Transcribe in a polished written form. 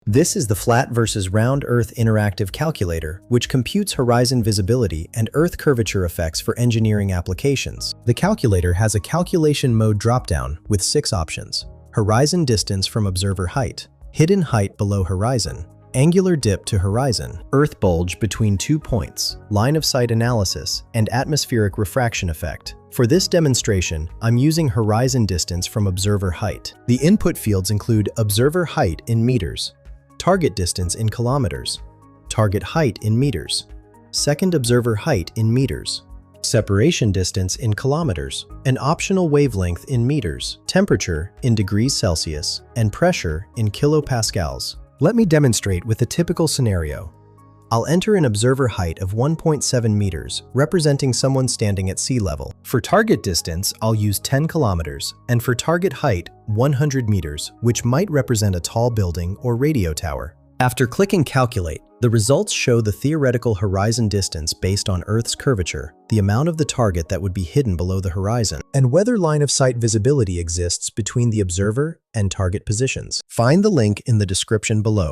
This is the Flat versus Round Earth Interactive Calculator, which computes horizon visibility and Earth curvature effects for engineering applications. The calculator has a calculation mode dropdown with 6 options: horizon distance from observer height, hidden height below horizon, angular dip to horizon, Earth bulge between 2 points, line of sight analysis, and atmospheric refraction effect. For this demonstration, I'm using horizon distance from observer height. The input fields include observer height in meters, target distance in kilometers, target height in meters, second observer height in meters, separation distance in kilometers, an optional wavelength in meters, temperature in degrees Celsius, and pressure in kilopascals. Let me demonstrate with a typical scenario. I'll enter an observer height of 1.7 meters, representing someone standing at sea level. For target distance, I'll use 10 kilometers, and for target height, 100 meters, which might represent a tall building or radio tower. After clicking Calculate, the results show the theoretical horizon distance based on Earth's curvature, the amount of the target that would be hidden below the horizon, and whether line of sight visibility exists between the observer and target positions. Find the link in the description below.